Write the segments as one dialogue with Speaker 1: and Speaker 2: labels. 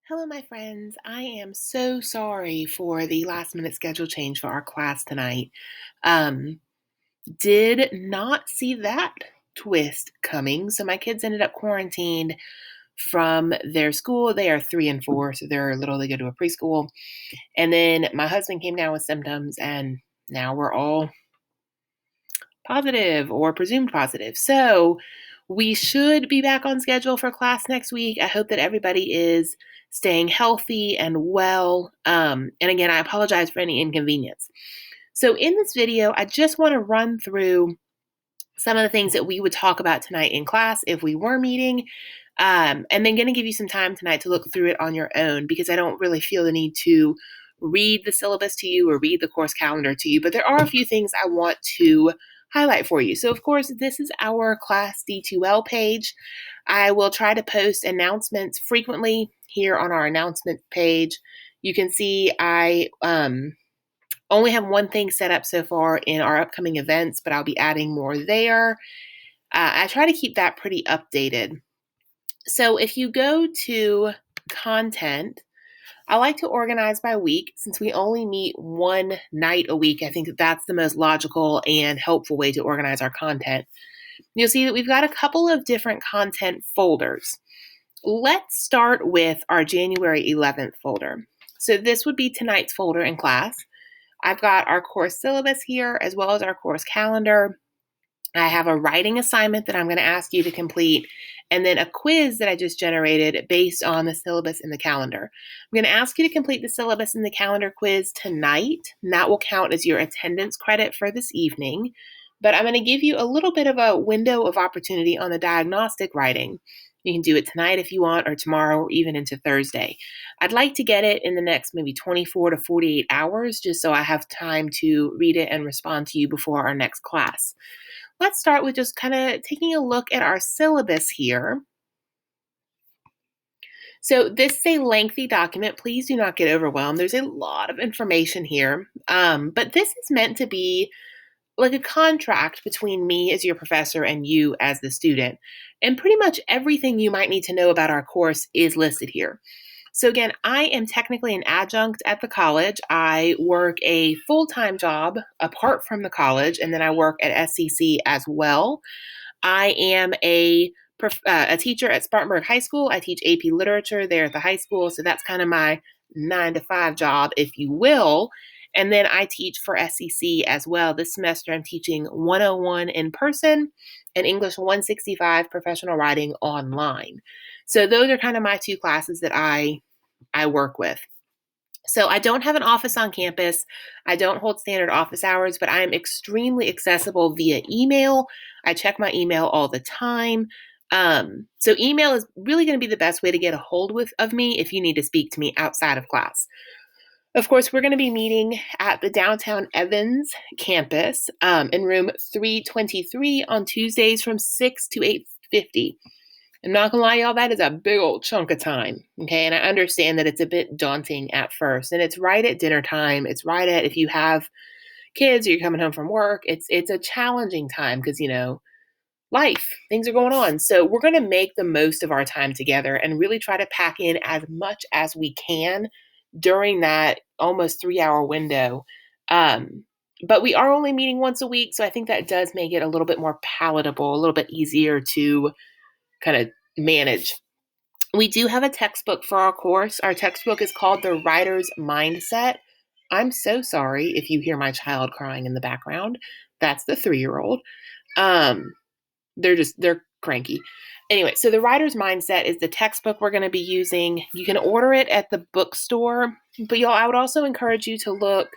Speaker 1: Hello, my friends. I am so sorry for the last minute schedule change for our class tonight. Um, did not see that twist coming. So my kids ended up quarantined from their school. They are 3 and 4, so they're little. They go to a preschool. And then my husband came down with symptoms, and now we're all positive or presumed positive. So we should be back on schedule for class next week. I hope that everybody is staying healthy and well. And again, I apologize for any inconvenience. So in this video, I just want to run through some of the things that we would talk about tonight in class if we were meeting. And then going to give you some time tonight to look through it on your own because I don't really feel the need to read the syllabus to you or read the course calendar to you. But there are a few things I want to highlight for you. So, of course, this is our Class D2L page. I will try to post announcements frequently here on our announcement page. You can see I only have one thing set up so far in our upcoming events, but I'll be adding more there. I try to keep that pretty updated. So if you go to content, I like to organize by week since we only meet one night a week. I think that that's the most logical and helpful way to organize our content. You'll see that we've got a couple of different content folders. Let's start with our January 11th folder. So this would be tonight's folder in class. I've got our course syllabus here as well as our course calendar. I have a writing assignment that I'm going to ask you to complete, and then a quiz that I just generated based on the syllabus in the calendar. I'm going to ask you to complete the syllabus in the calendar quiz tonight, and that will count as your attendance credit for this evening. But I'm going to give you a little bit of a window of opportunity on the diagnostic writing. You can do it tonight if you want, or tomorrow, or even into Thursday. I'd like to get it in the next maybe 24 to 48 hours, just so I have time to read it and respond to you before our next class. Let's start with just kind of taking a look at our syllabus here. So this is a lengthy document. Please do not get overwhelmed. There's a lot of information here, but this is meant to be like a contract between me as your professor and you as the student. And pretty much everything you might need to know about our course is listed here. So again, I am technically an adjunct at the college. I work a full-time job apart from the college, and then I work at SCC as well. I am a teacher at Spartanburg High School. I teach AP Literature there at the high school, so that's kind of my 9 to 5 job, if you will. And then I teach for SCC as well. This semester, I'm teaching 101 in person and English 165 professional writing online. So those are kind of my two classes that I work with. So I don't have an office on campus. I don't hold standard office hours, but I am extremely accessible via email. I check my email all the time. So email is really going to be the best way to get a hold of me if you need to speak to me outside of class. Of course, we're going to be meeting at the downtown Evans campus in room 323 on Tuesdays from 6 to 8:50. I'm not gonna lie, y'all, that is a big old chunk of time. Okay. And I understand that it's a bit daunting at first. And it's right at dinner time. It's right at if you have kids or you're coming home from work, it's a challenging time because life, things are going on. So we're gonna make the most of our time together and really try to pack in as much as we can during that almost 3 hour window. But we are only meeting once a week, so I think that does make it a little bit more palatable, a little bit easier to kind of manage. We do have a textbook for our course. Our textbook is called The Writer's Mindset. I'm so sorry if you hear my child crying in the background. That's the 3-year-old. They're cranky. Anyway, so The Writer's Mindset is the textbook we're going to be using. You can order it at the bookstore, but I would also encourage you to look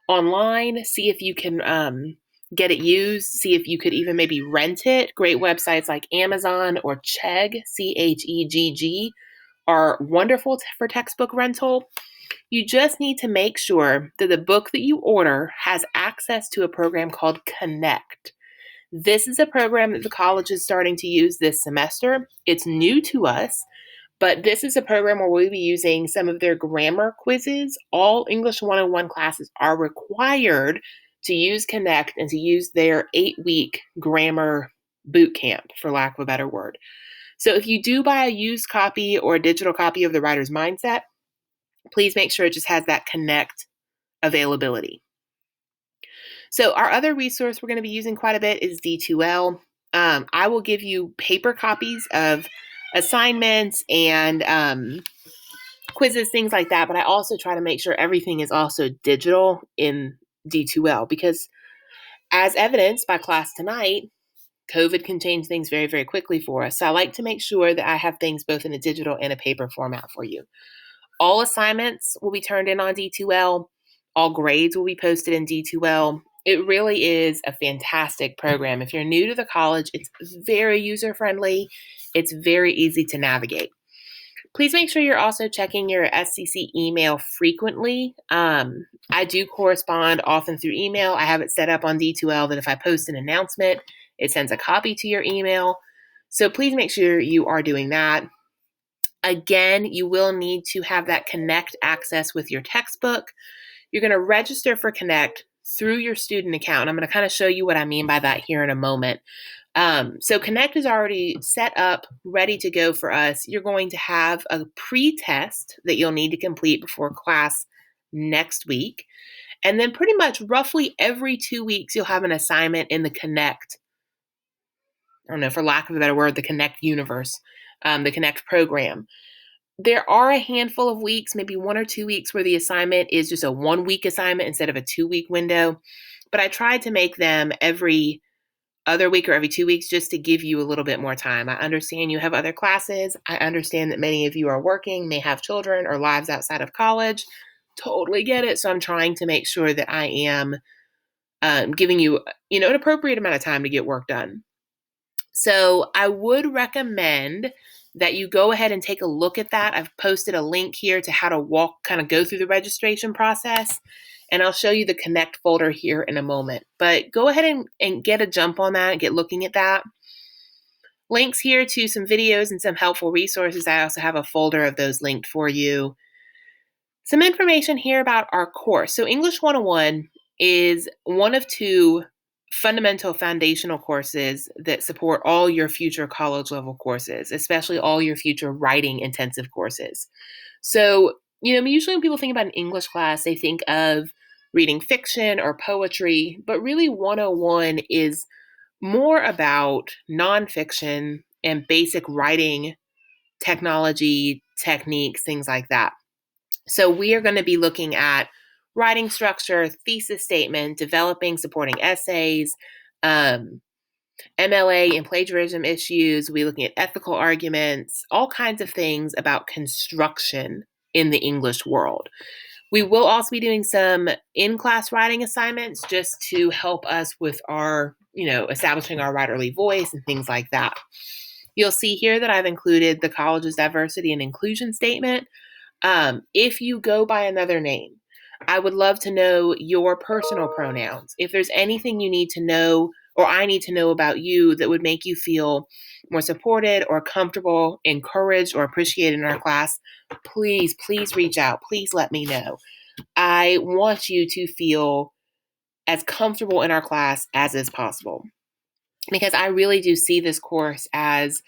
Speaker 1: online, see if you can get it used, see if you could even maybe rent it. Great websites like Amazon or Chegg, Chegg, are wonderful for textbook rental. You just need to make sure that the book that you order has access to a program called Connect. This is a program that the college is starting to use this semester. It's new to us, but this is a program where we'll be using some of their grammar quizzes. All English 101 classes are required to use Connect and to use their 8-week grammar boot camp, for lack of a better word. So if you do buy a used copy or a digital copy of The Writer's Mindset, please make sure it just has that Connect availability. So our other resource we're going to be using quite a bit is D2L. I will give you paper copies of assignments and quizzes, things like that, but I also try to make sure everything is also digital in D2L because, as evidenced by class tonight, COVID can change things very, very quickly for us. So I like to make sure that I have things both in a digital and a paper format for you. All assignments will be turned in on D2L. All grades will be posted in D2L. It really is a fantastic program. If you're new to the college, it's very user-friendly. It's very easy to navigate. Please make sure you're also checking your SCC email frequently. I do correspond often through email. I have it set up on D2L that if I post an announcement, it sends a copy to your email. So please make sure you are doing that. Again, you will need to have that Connect access with your textbook. You're going to register for Connect through your student account. I'm going to kind of show you what I mean by that here in a moment. So Connect is already set up, ready to go for us. You're going to have a pre-test that you'll need to complete before class next week. And then pretty much roughly every 2 weeks, you'll have an assignment in the Connect, I don't know, for lack of a better word, the Connect universe, the Connect program. There are a handful of weeks, maybe 1 or 2 weeks, where the assignment is just a 1-week assignment instead of a 2-week window. But I tried to make them every other week or every 2 weeks just to give you a little bit more time. I understand you have other classes. I understand that many of you are working, may have children or lives outside of college. Totally get it. So I'm trying to make sure that I am giving you, an appropriate amount of time to get work done. So I would recommend that you go ahead and take a look at that. I've posted a link here to how to go through the registration process, and I'll show you the Connect folder here in a moment. But go ahead and get a jump on that and get looking at that. Links here to some videos and some helpful resources. I also have a folder of those linked for you. Some information here about our course. So English 101 is one of 2 fundamental foundational courses that support all your future college level courses, especially all your future writing intensive courses. So, usually when people think about an English class, they think of reading fiction or poetry, but really 101 is more about nonfiction and basic writing technology, techniques, things like that. So we are going to be looking at writing structure, thesis statement, developing supporting essays, MLA and plagiarism issues. We're looking at ethical arguments, all kinds of things about construction in the English world. We will also be doing some in-class writing assignments just to help us with our, establishing our writerly voice and things like that. You'll see here that I've included the college's diversity and inclusion statement. If you go by another name, I would love to know your personal pronouns. If there's anything you need to know or I need to know about you that would make you feel more supported or comfortable, encouraged, or appreciated in our class, please reach out. Please let me know. I want you to feel as comfortable in our class as is possible because I really do see this course as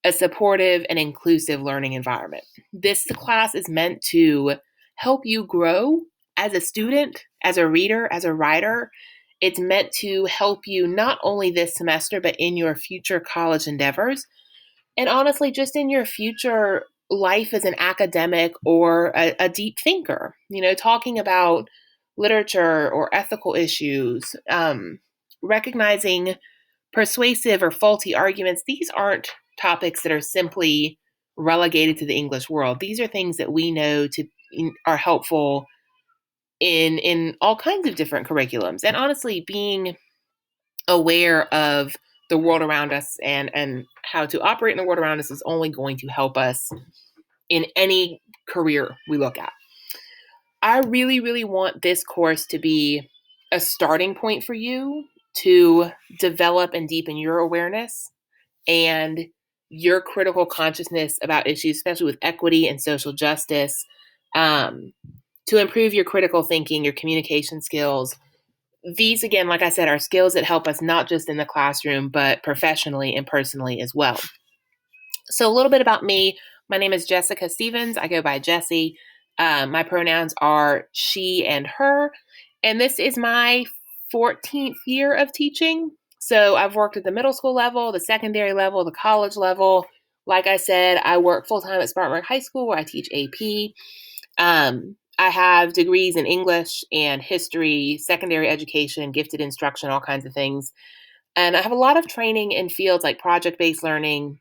Speaker 1: a supportive and inclusive learning environment. This class is meant to help you grow as a student, as a reader, as a writer. It's meant to help you not only this semester, but in your future college endeavors. And honestly, just in your future life as an academic or a deep thinker, talking about literature or ethical issues, recognizing persuasive or faulty arguments. These aren't topics that are simply relegated to the English world. These are things that we know are helpful in all kinds of different curriculums. And honestly, being aware of the world around us and how to operate in the world around us is only going to help us in any career we look at. I really, really want this course to be a starting point for you to develop and deepen your awareness and your critical consciousness about issues, especially with equity and social justice, to improve your critical thinking, your communication skills. These, again, like I said, are skills that help us not just in the classroom, but professionally and personally as well. So a little bit about me. My name is Jessica Stevens. I go by Jessie. My pronouns are she and her. And this is my 14th year of teaching. So I've worked at the middle school level, the secondary level, the college level. Like I said, I work full-time at Spartanburg High School where I teach AP. I have degrees in English and history, secondary education, gifted instruction, all kinds of things. And I have a lot of training in fields like project-based learning,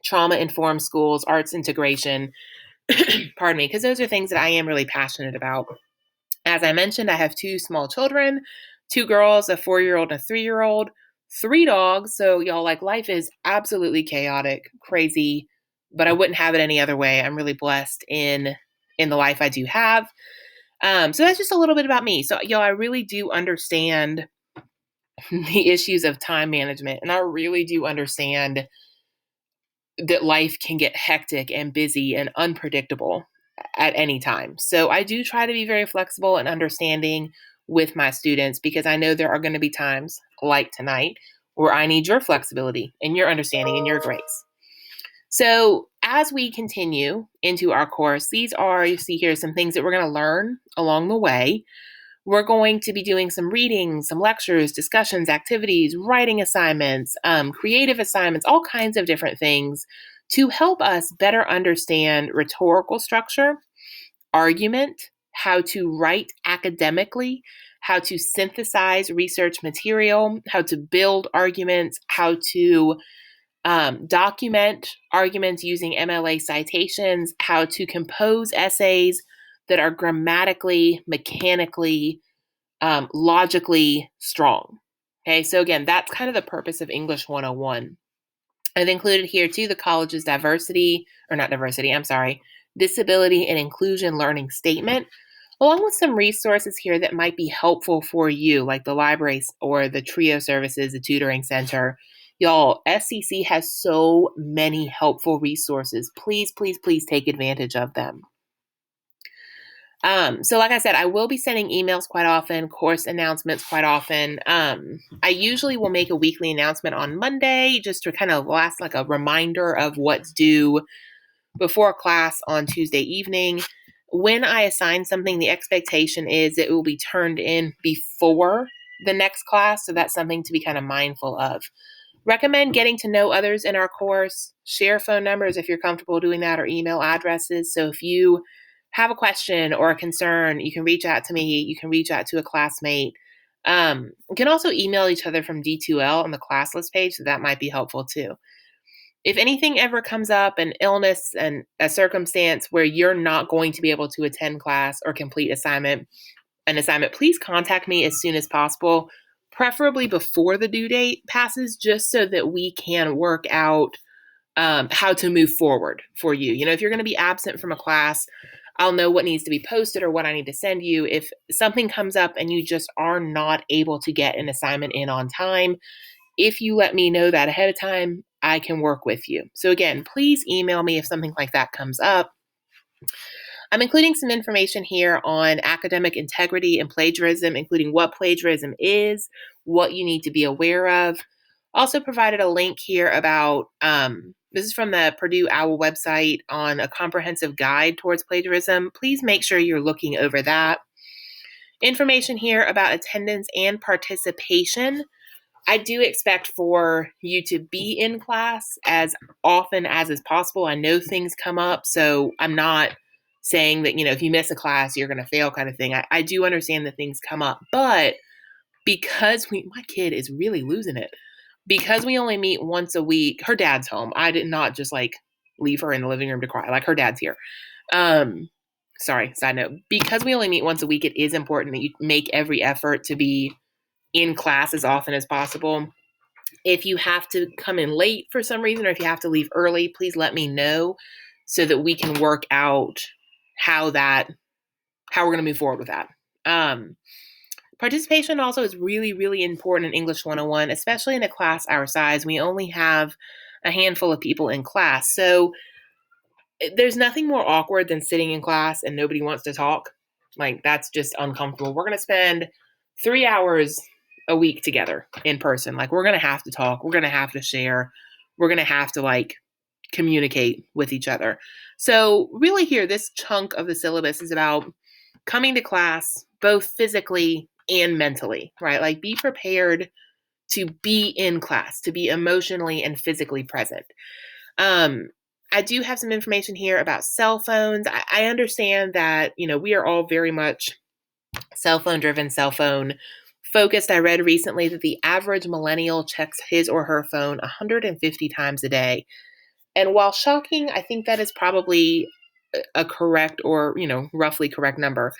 Speaker 1: trauma-informed schools, arts integration, pardon me, because those are things that I am really passionate about. As I mentioned, I have two small children, two girls, a 4-year-old and a 3-year-old, three dogs. So y'all, like, life is absolutely chaotic, crazy, but I wouldn't have it any other way. I'm really blessed in the life I do have. So that's just a little bit about me. So y'all, I really do understand the issues of time management, and I really do understand that life can get hectic and busy and unpredictable at any time. So I do try to be very flexible and understanding with my students because I know there are going to be times like tonight where I need your flexibility and your understanding and your grace. So as we continue into our course, these are, you see here, some things that we're going to learn along the way. We're going to be doing some reading, some lectures, discussions, activities, writing assignments, creative assignments, all kinds of different things to help us better understand rhetorical structure, argument, how to write academically, how to synthesize research material, how to build arguments, how to document arguments using MLA citations, how to compose essays that are grammatically, mechanically, logically strong. Okay, so again, that's kind of the purpose of English 101. I've included here too the college's disability and inclusion learning statement, along with some resources here that might be helpful for you, like the libraries or the TRIO services, the tutoring center. Y'all, SCC has so many helpful resources. Please, please, please take advantage of them. So like I said, I will be sending emails quite often, course announcements quite often. I usually will make a weekly announcement on Monday just to kind of last like a reminder of what's due before class on Tuesday evening. When I assign something, the expectation is it will be turned in before the next class. So that's something to be kind of mindful of. Recommend getting to know others in our course. Share phone numbers if you're comfortable doing that, or email addresses. So if you have a question or a concern, you can reach out to me. You can reach out to a classmate. You can also email each other from D2L on the class list page, so that might be helpful too. If anything ever comes up, an illness and a circumstance where you're not going to be able to attend class or complete an assignment, please contact me as soon as possible, preferably before the due date passes, just so that we can work out how to move forward for you. You know, if you're going to be absent from a class, I'll know what needs to be posted or what I need to send you. If something comes up and you just are not able to get an assignment in on time, if you let me know that ahead of time, I can work with you. So again, please email me if something like that comes up. I'm including some information here on academic integrity and plagiarism, including what plagiarism is, what you need to be aware of. Also provided a link here about, this is from the Purdue OWL website, on a comprehensive guide towards plagiarism. Please make sure you're looking over that. Information here about attendance and participation. I do expect for you to be in class as often as is possible. I know things come up, so I'm not saying that, if you miss a class, you're going to fail kind of thing. I do understand that things come up, but because my kid is really losing it. Because we only meet once a week, her dad's home. I did not just leave her in the living room to cry. Her dad's here. Sorry, side note. Because we only meet once a week, it is important that you make every effort to be in class as often as possible. If you have to come in late for some reason, or if you have to leave early, please let me know so that we can work out how we're going to move forward with that. Participation also is really, really important in English 101, especially in a class our size. We only have a handful of people in class. So there's nothing more awkward than sitting in class and nobody wants to talk. That's just uncomfortable. We're going to spend 3 hours a week together in person. We're going to have to talk. We're going to have to share. We're going to have to communicate with each other. So really here, this chunk of the syllabus is about coming to class, both physically and mentally, right? Like be prepared to be in class, to be emotionally and physically present. Um, I do have some information here about cell phones. I understand that, we are all very much cell phone driven, cell phone focused. I read recently that the average millennial checks his or her phone 150 times a day. And while shocking, I think that is probably a correct or, roughly correct number.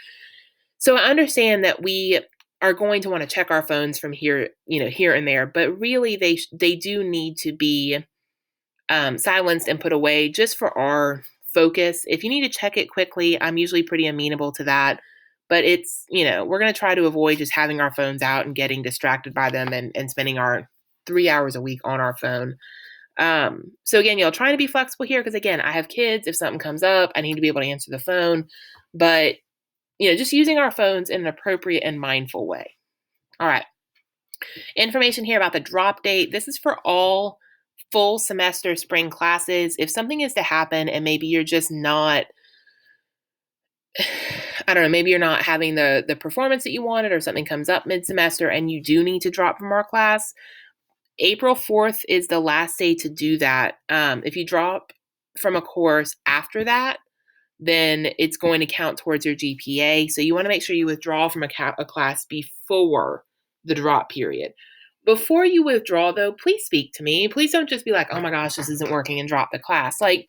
Speaker 1: So I understand that we are going to want to check our phones from here, here and there, but really they do need to be silenced and put away just for our focus. If you need to check it quickly, I'm usually pretty amenable to that. But it's, we're going to try to avoid just having our phones out and getting distracted by them and spending our 3 hours a week on our phone. So again, trying to be flexible here because again, I have kids. If something comes up, I need to be able to answer the phone. But, just using our phones in an appropriate and mindful way. All right. Information here about the drop date. This is for all full semester spring classes. If something is to happen and maybe you're just not, I don't know, maybe you're not having the performance that you wanted or something comes up mid-semester and you do need to drop from our class, April 4th is the last day to do that. If you drop from a course after that, then it's going to count towards your GPA. So you want to make sure you withdraw from a class before the drop period. Before you withdraw, though, please speak to me. Please don't just be like, oh my gosh, this isn't working and drop the class. Like,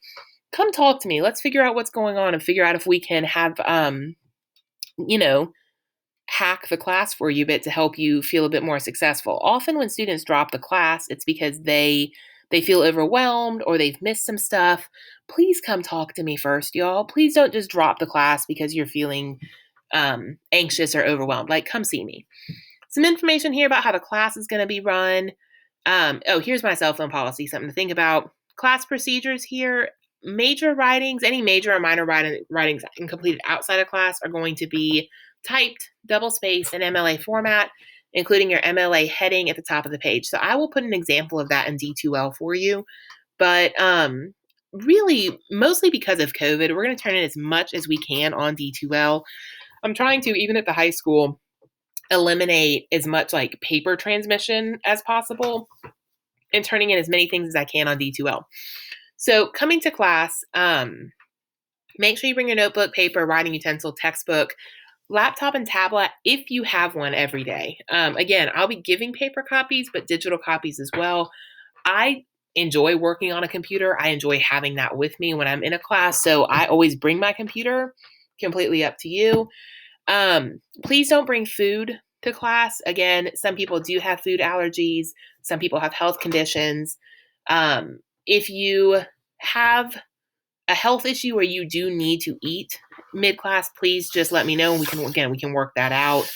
Speaker 1: come talk to me. Let's figure out what's going on and figure out if we can have, hack the class for you a bit to help you feel a bit more successful. Often when students drop the class, it's because they feel overwhelmed or they've missed some stuff. Please come talk to me first, y'all. Please don't just drop the class because you're feeling anxious or overwhelmed. Like, come see me. Some information here about how the class is going to be run. Here's my cell phone policy, something to think about. Class procedures here. Major writings, any major or minor writings completed outside of class are going to be typed, double-spaced, in MLA format, including your MLA heading at the top of the page. So I will put an example of that in D2L for you. But really, mostly because of COVID, we're going to turn in as much as we can on D2L. I'm trying to, even at the high school, eliminate as much like paper transmission as possible and turning in as many things as I can on D2L. So coming to class, make sure you bring your notebook, paper, writing utensil, textbook, laptop, and tablet if you have one every day. Again, I'll be giving paper copies, but digital copies as well. I enjoy working on a computer. I enjoy having that with me when I'm in a class. So I always bring my computer, completely up to you. Please don't bring food to class. Again, some people do have food allergies. Some people have health conditions. If you have a health issue where you do need to eat mid-class, please just let me know. And we can work that out.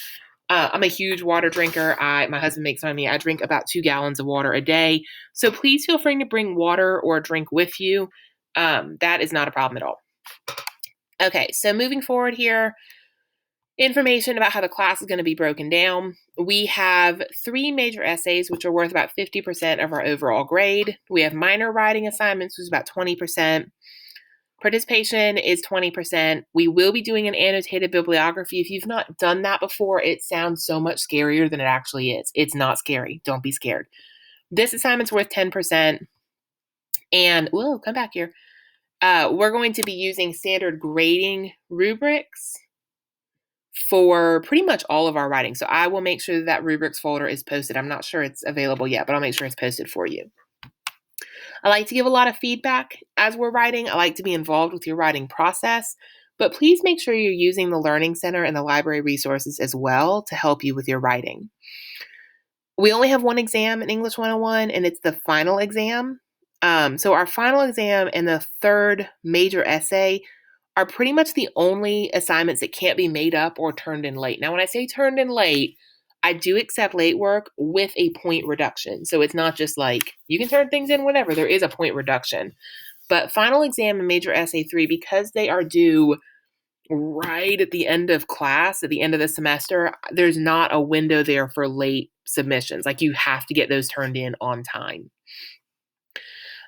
Speaker 1: I'm a huge water drinker. My husband makes fun of me. I drink about 2 gallons of water a day. So please feel free to bring water or a drink with you. That is not a problem at all. Okay, so moving forward here, information about how the class is going to be broken down. We have 3 major essays, which are worth about 50% of our overall grade. We have minor writing assignments, which is about 20%. Participation is 20%. We will be doing an annotated bibliography. If you've not done that before, it sounds so much scarier than it actually is. It's not scary. Don't be scared. This assignment's worth 10%. And, whoa, come back here. We're going to be using standard grading rubrics for pretty much all of our writing. So I will make sure that rubrics folder is posted. I'm not sure it's available yet, but I'll make sure it's posted for you. I like to give a lot of feedback as we're writing. I like to be involved with your writing process, but please make sure you're using the Learning Center and the library resources as well to help you with your writing. We only have one exam in English 101, and it's the final exam. So our final exam and the third major essay are pretty much the only assignments that can't be made up or turned in late. Now, when I say turned in late, I do accept late work with a point reduction. So it's not just like you can turn things in whenever. There is a point reduction. But final exam and major essay 3, because they are due right at the end of class, at the end of the semester, there's not a window there for late submissions. Like you have to get those turned in on time.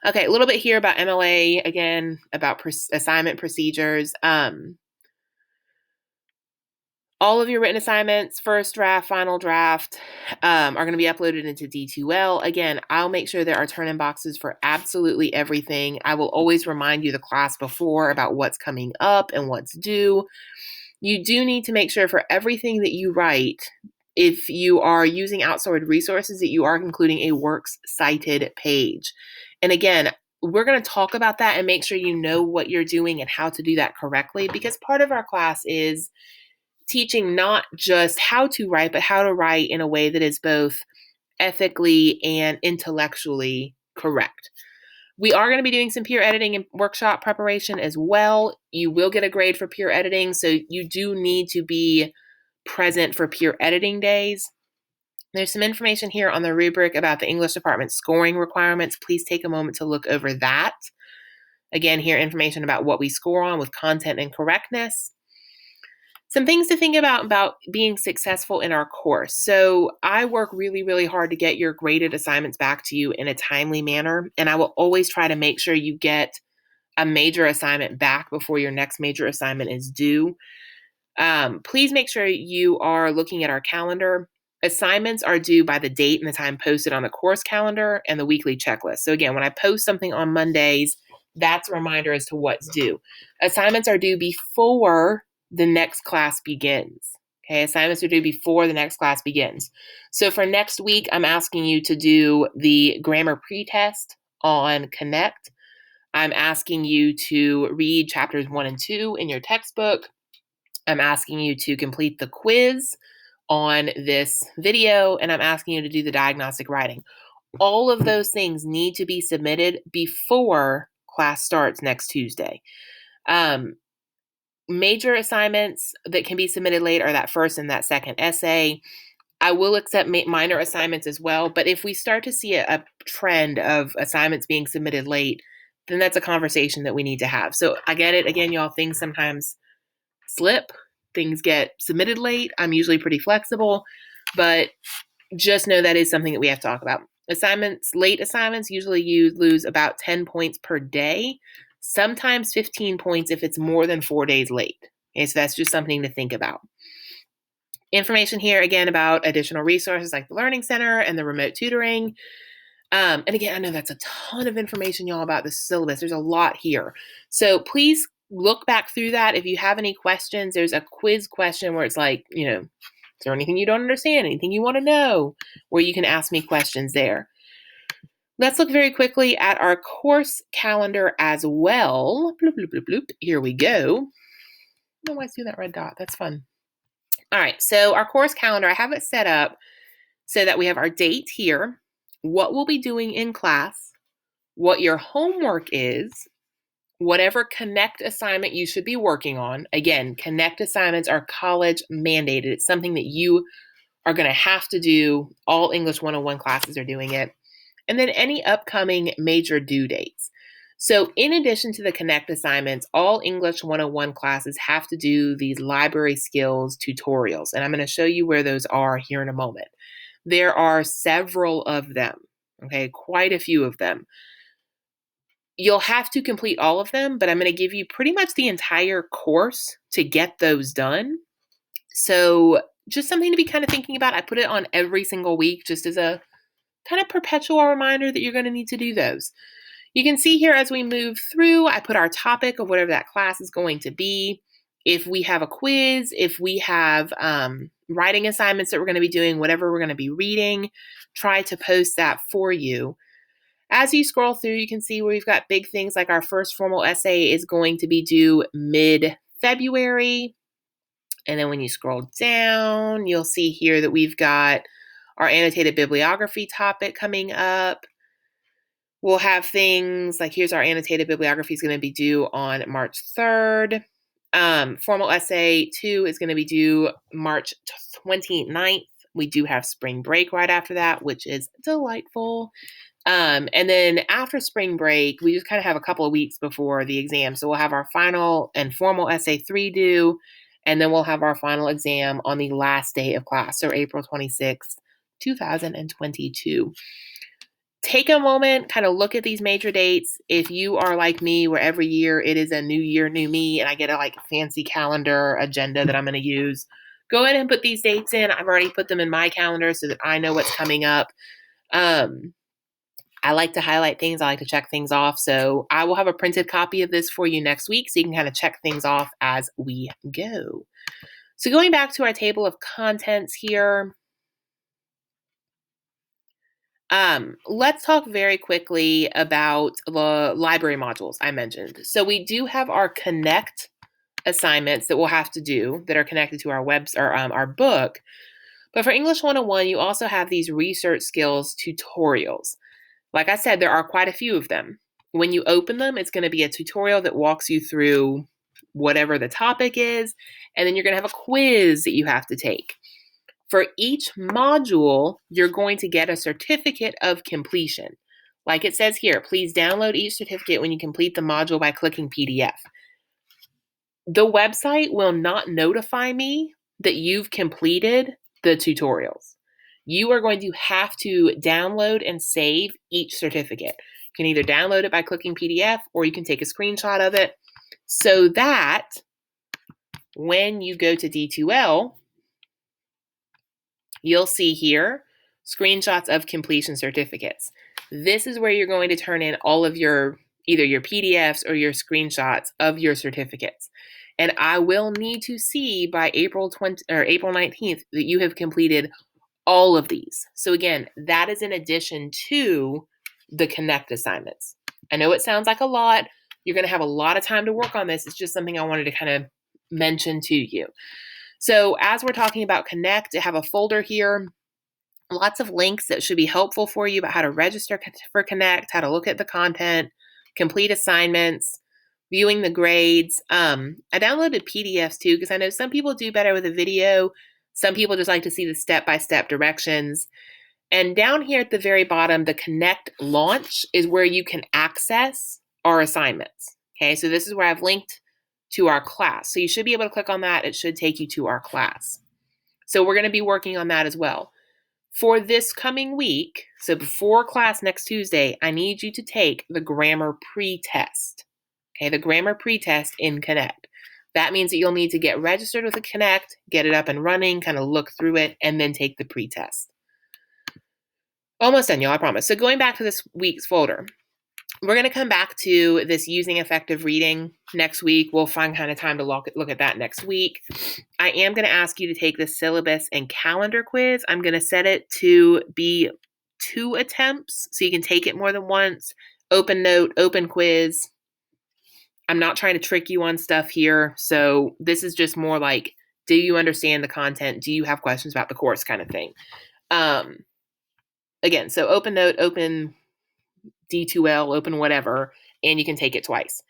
Speaker 1: Okay, a little bit here about MLA, again, about assignment procedures. All of your written assignments, first draft, final draft, are going to be uploaded into D2L. Again, I'll make sure there are turn-in boxes for absolutely everything. I will always remind you the class before about what's coming up and what's due. You do need to make sure for everything that you write, if you are using outsourced resources, that you are including a works cited page. And again, we're going to talk about that and make sure you know what you're doing and how to do that correctly, because part of our class is teaching not just how to write, but how to write in a way that is both ethically and intellectually correct. We are going to be doing some peer editing and workshop preparation as well. You will get a grade for peer editing, so you do need to be present for peer editing days. There's some information here on the rubric about the English department scoring requirements. Please take a moment to look over that. Again, here information about what we score on with content and correctness. Some things to think about being successful in our course. So I work really, really hard to get your graded assignments back to you in a timely manner. And I will always try to make sure you get a major assignment back before your next major assignment is due. Please make sure you are looking at our calendar. Assignments are due by the date and the time posted on the course calendar and the weekly checklist. So again, when I post something on Mondays, that's a reminder as to what's due. Assignments are due before the next class begins. Okay, assignments are due before the next class begins. So for next week, I'm asking you to do the grammar pretest on Connect. I'm asking you to read chapters 1 and 2 in your textbook. I'm asking you to complete the quiz on this video, and I'm asking you to do the diagnostic writing. All of those things need to be submitted before class starts next Tuesday. Major assignments that can be submitted late are that first and that second essay. I will accept minor assignments as well, but if we start to see a trend of assignments being submitted late, then that's a conversation that we need to have. So I get it. Again, y'all, things sometimes slip. Things get submitted late. I'm usually pretty flexible, but just know that is something that we have to talk about. Late assignments, usually you lose about 10 points per day, sometimes 15 points if it's more than 4 days late. Okay, so that's just something to think about. Information here again about additional resources like the Learning Center and the remote tutoring. And again, I know that's a ton of information, y'all, about the syllabus. There's a lot here. So please look back through that. If you have any questions, there's a quiz question where it's like, is there anything you don't understand? Anything you want to know? Where you can ask me questions there. Let's look very quickly at our course calendar as well. Bloop, bloop, bloop, bloop. Here we go. I don't know why I see that red dot. That's fun. All right, so our course calendar, I have it set up so that we have our date here, what we'll be doing in class, what your homework is, whatever Connect assignment you should be working on. Again, Connect assignments are college mandated. It's something that you are going to have to do. All English 101 classes are doing it. And then any upcoming major due dates. So in addition to the Connect assignments, all English 101 classes have to do these library skills tutorials. And I'm going to show you where those are here in a moment. There are several of them, okay, quite a few of them. You'll have to complete all of them, but I'm going to give you pretty much the entire course to get those done. So just something to be kind of thinking about. I put it on every single week just as a kind of perpetual reminder that you're going to need to do those. You can see here as we move through, I put our topic of whatever that class is going to be. If we have a quiz, if we have writing assignments that we're going to be doing, whatever we're going to be reading, try to post that for you. As you scroll through, you can see where we've got big things like our first formal essay is going to be due mid-February. And then when you scroll down, you'll see here that we've got our annotated bibliography topic coming up. We'll have things like here's our annotated bibliography is going to be due on March 3rd. Formal essay 2 is going to be due March 29th. We do have spring break right after that, which is delightful. And then after spring break, we just kind of have a couple of weeks before the exam. So we'll have our final and formal essay 3 due, and then we'll have our final exam on the last day of class, so April 26th, 2022. take a moment, kind of look at these major dates. If you are like me, where every year it is a new year, new me, and I get a like fancy calendar agenda that I'm going to use, go ahead and put these dates in. I've already put them in my calendar so that I know what's coming up. I like to highlight things. I like to check things off. So I will have a printed copy of this for you next week so you can kind of check things off as we go. So going back to our table of contents here, let's talk very quickly about the library modules I mentioned. So we do have our Connect assignments that we'll have to do that are connected to our book. But for English 101, you also have these research skills tutorials. Like I said, there are quite a few of them. When you open them, it's going to be a tutorial that walks you through whatever the topic is, and then you're going to have a quiz that you have to take. For each module, you're going to get a certificate of completion. Like it says here, please download each certificate when you complete the module by clicking PDF. The website will not notify me that you've completed the tutorials. You are going to have to download and save each certificate. You can either download it by clicking PDF or you can take a screenshot of it so that when you go to D2L, you'll see here screenshots of completion certificates. This is where you're going to turn in all of your either your PDFs or your screenshots of your certificates. And I will need to see by April 19th that you have completed all of these. So again, that is in addition to the Connect assignments. I know it sounds like a lot. You're going to have a lot of time to work on this. It's just something I wanted to kind of mention to you. So as we're talking about Connect, I have a folder here, lots of links that should be helpful for you about how to register for Connect, how to look at the content, complete assignments, viewing the grades. I downloaded PDFs too because I know some people do better with a video. Some people just like to see the step-by-step directions. And down here at the very bottom, the Connect launch is where you can access our assignments. Okay, so this is where I've linked to our class. So you should be able to click on that. It should take you to our class. So we're going to be working on that as well. For this coming week, so before class next Tuesday, I need you to take the grammar pre-test. Okay, the grammar pre-test in Connect. That means that you'll need to get registered with a Connect, get it up and running, kind of look through it, and then take the pre-test. Almost done, y'all, I promise. So going back to this week's folder, we're going to come back to this using effective reading next week. We'll find kind of time to look at that next week. I am going to ask you to take the syllabus and calendar quiz. I'm going to set it to be 2 attempts, so you can take it more than once. Open note, open quiz. I'm not trying to trick you on stuff here. So this is just more like, do you understand the content? Do you have questions about the course kind of thing? Again, so open note, open D2L, open whatever, and you can take it twice.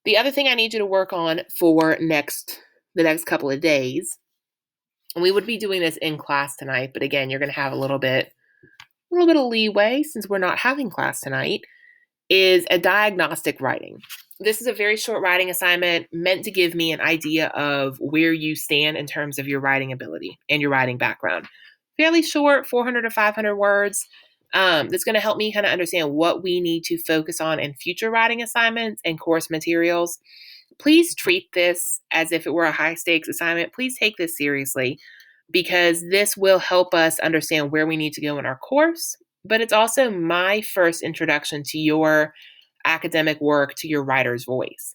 Speaker 1: The other thing I need you to work on for the next couple of days, and we would be doing this in class tonight, but again, you're going to have a little bit of leeway since we're not having class tonight, is a diagnostic writing. This is a very short writing assignment meant to give me an idea of where you stand in terms of your writing ability and your writing background. Fairly short, 400 to 500 words. That's going to help me kind of understand what we need to focus on in future writing assignments and course materials. Please treat this as if it were a high stakes assignment. Please take this seriously because this will help us understand where we need to go in our course, but it's also my first introduction to your academic work, to your writer's voice.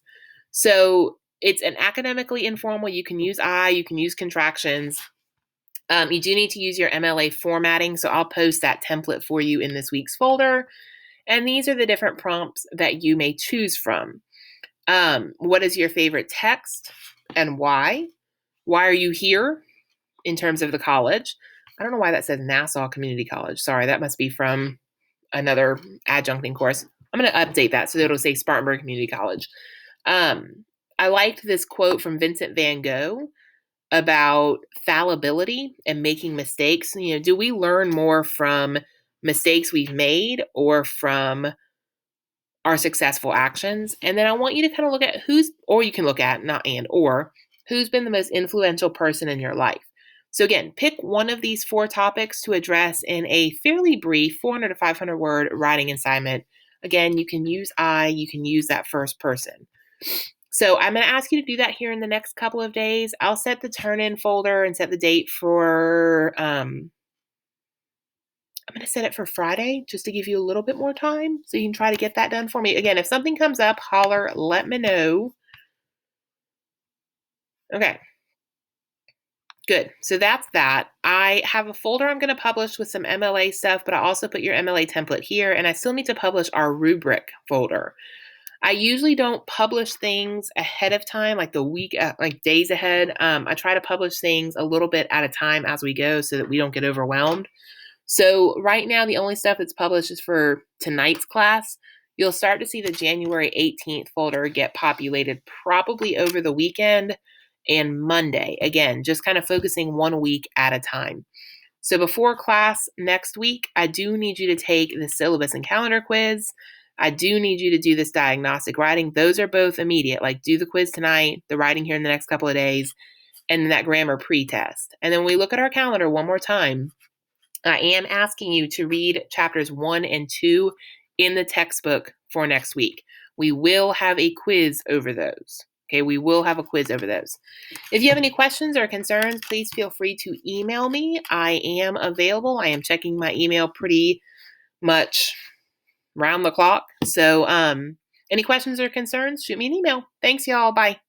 Speaker 1: So it's an academically informal. You can use I, you can use contractions. You do need to use your MLA formatting, so I'll post that template for you in this week's folder. And these are the different prompts that you may choose from. What is your favorite text and why? Why are you here in terms of the college? I don't know why that says Nassau Community College. Sorry, that must be from another adjuncting course. I'm going to update that so it'll say Spartanburg Community College. I liked this quote from Vincent van Gogh about fallibility and making mistakes. You know, do we learn more from mistakes we've made or from our successful actions? And then I want you to kind of look at who's been the most influential person in your life. So again, pick one of these 4 topics to address in a fairly brief 400 to 500 word writing assignment. Again, you can use I, you can use that first person. So I'm going to ask you to do that here in the next couple of days. I'll set the turn-in folder and set the date for, I'm going to set it for Friday just to give you a little bit more time so you can try to get that done for me. Again, if something comes up, holler, let me know. Okay. Good. So that's that. I have a folder I'm going to publish with some MLA stuff, but I also put your MLA template here, and I still need to publish our rubric folder. I usually don't publish things ahead of time, like the week, like days ahead. I try to publish things a little bit at a time as we go so that we don't get overwhelmed. So right now, the only stuff that's published is for tonight's class. You'll start to see the January 18th folder get populated probably over the weekend and Monday. Again, just kind of focusing 1 week at a time. So before class next week, I do need you to take the syllabus and calendar quiz. I do need you to do this diagnostic writing. Those are both immediate. Like do the quiz tonight, the writing here in the next couple of days, and that grammar pre-test. And then when we look at our calendar one more time, I am asking you to read chapters 1 and 2 in the textbook for next week. We will have a quiz over those. Okay, we will have a quiz over those. If you have any questions or concerns, please feel free to email me. I am available. I am checking my email pretty much round the clock. So any questions or concerns, shoot me an email. Thanks, y'all. Bye.